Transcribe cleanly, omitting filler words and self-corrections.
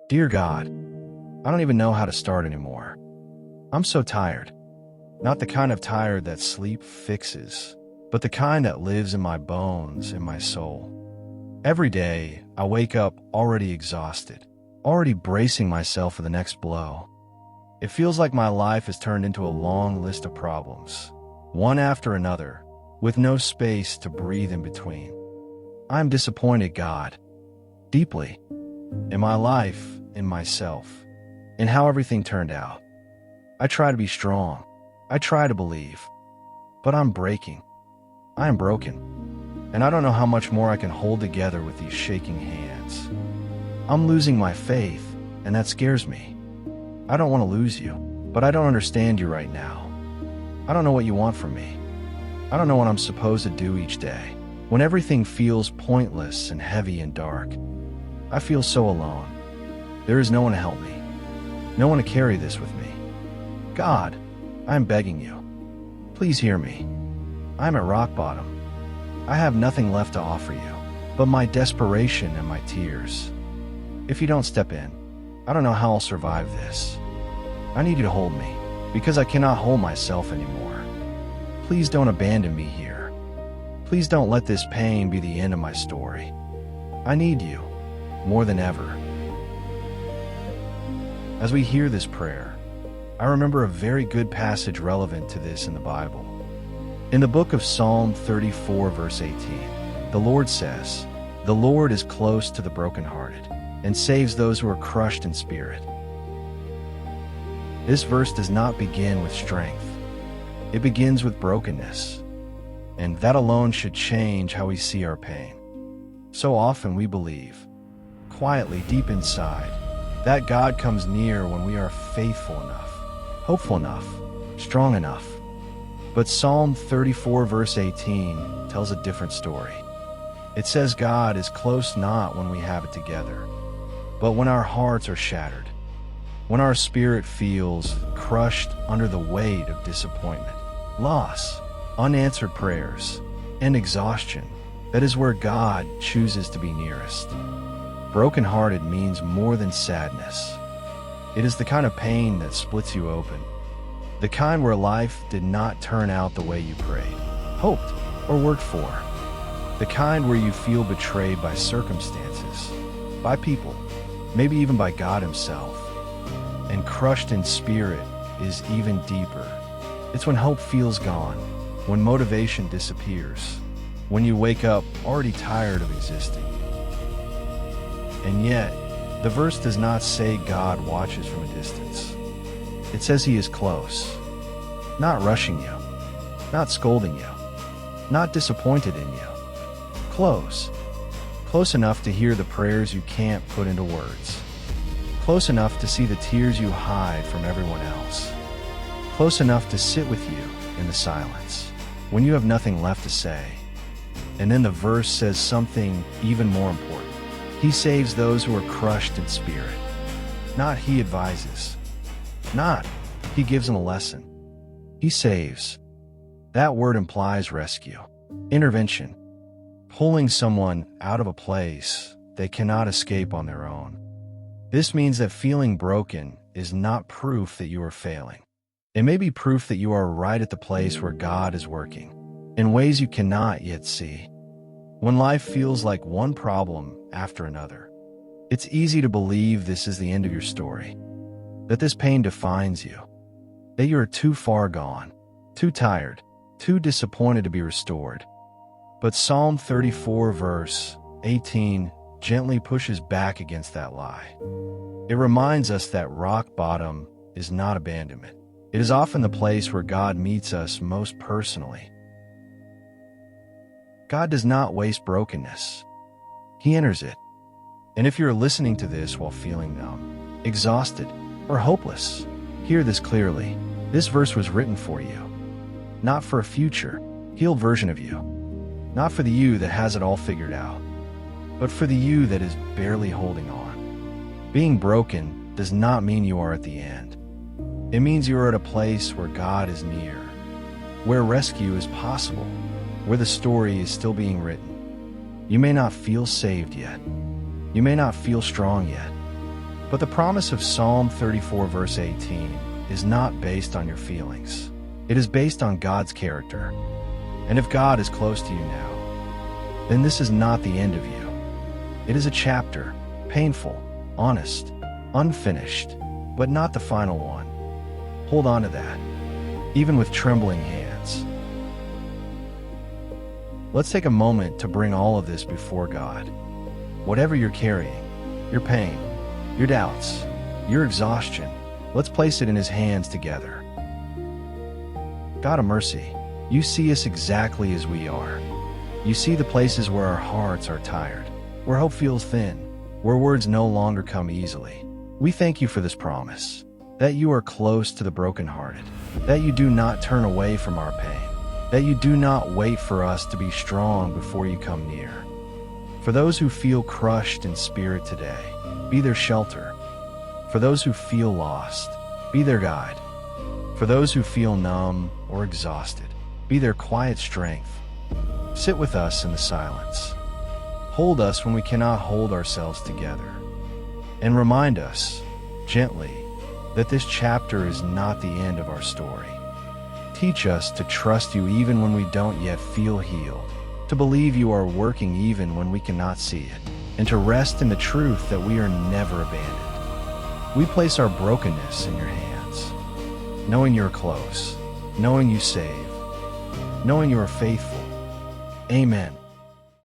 Dear God, I don't even know how to start anymore. I'm so tired. Not the kind of tired that sleep fixes, but the kind that lives in my bones and my soul. Every day, I wake up already exhausted, already bracing myself for the next blow. It feels like my life has turned into a long list of problems, one after another, with no space to breathe in between. I'm disappointed, God, deeply, in my life, in myself, in how everything turned out. I try to be strong. I try to believe. But I'm breaking. I am broken. And I don't know how much more I can hold together with these shaking hands. I'm losing my faith, and that scares me. I don't want to lose you, but I don't understand you right now. I don't know what you want from me. I don't know what I'm supposed to do each day. When everything feels pointless and heavy and dark, I feel so alone. There is no one to help me, no one to carry this with me. God, I am begging you. Please hear me. I am at rock bottom. I have nothing left to offer you, but my desperation and my tears. If you don't step in, I don't know how I'll survive this. I need you to hold me, because I cannot hold myself anymore. Please don't abandon me here. Please don't let this pain be the end of my story. I need you, more than ever. As we hear this prayer, I remember a very good passage relevant to this in the Bible. In the book of Psalm 34, verse 18, the Lord says, "The Lord is close to the brokenhearted, and saves those who are crushed in spirit." This verse does not begin with strength. It begins with brokenness. And that alone should change how we see our pain. So often we believe, quietly deep inside, that God comes near when we are faithful enough, hopeful enough, strong enough. But Psalm 34 verse 18 tells a different story. It says God is close not when we have it together, but when our hearts are shattered, when our spirit feels crushed under the weight of disappointment, loss, unanswered prayers, and exhaustion. That is where God chooses to be nearest. Brokenhearted means more than sadness. It is the kind of pain that splits you open. The kind where life did not turn out the way you prayed, hoped, or worked for. The kind where you feel betrayed by circumstances, by people, maybe even by God Himself. And crushed in spirit is even deeper. It's when hope feels gone, when motivation disappears, when you wake up already tired of existing. And yet, the verse does not say God watches from a distance. It says He is close, not rushing you, not scolding you, not disappointed in you. Close. Close enough to hear the prayers you can't put into words. Close enough to see the tears you hide from everyone else. Close enough to sit with you in the silence, when you have nothing left to say. And then the verse says something even more important. He saves those who are crushed in spirit. Not He advises. Not He gives them a lesson. He saves. That word implies rescue, intervention, pulling someone out of a place they cannot escape on their own. This means that feeling broken is not proof that you are failing. It may be proof that you are right at the place where God is working, in ways you cannot yet see. When life feels like one problem after another, it's easy to believe this is the end of your story, that this pain defines you, that you are too far gone, too tired, too disappointed to be restored. But Psalm 34 verse 18 gently pushes back against that lie. It reminds us that rock bottom is not abandonment. It is often the place where God meets us most personally. God does not waste brokenness. He enters it. And if you're listening to this while feeling numb, exhausted, or hopeless, hear this clearly. This verse was written for you, not for a future, healed version of you, not for the you that has it all figured out, but for the you that is barely holding on. Being broken does not mean you are at the end. It means you are at a place where God is near, where rescue is possible, where the story is still being written. You may not feel saved yet. You may not feel strong yet. But the promise of Psalm 34 verse 18 is not based on your feelings. It is based on God's character. And if God is close to you now, then this is not the end of you. It is a chapter, painful, honest, unfinished, but not the final one. Hold on to that, even with trembling hands. Let's take a moment to bring all of this before God. Whatever you're carrying, your pain, your doubts, your exhaustion, let's place it in His hands together. God of mercy, you see us exactly as we are. You see the places where our hearts are tired, where hope feels thin, where words no longer come easily. We thank you for this promise, that you are close to the brokenhearted, that you do not turn away from our pain, that you do not wait for us to be strong before you come near. For those who feel crushed in spirit today, be their shelter. For those who feel lost, be their guide. For those who feel numb or exhausted, be their quiet strength. Sit with us in the silence. Hold us when we cannot hold ourselves together. And remind us, gently, that this chapter is not the end of our story. Teach us to trust you even when we don't yet feel healed, to believe you are working even when we cannot see it, and to rest in the truth that we are never abandoned. We place our brokenness in your hands, knowing you're close, knowing you save, knowing you are faithful. Amen.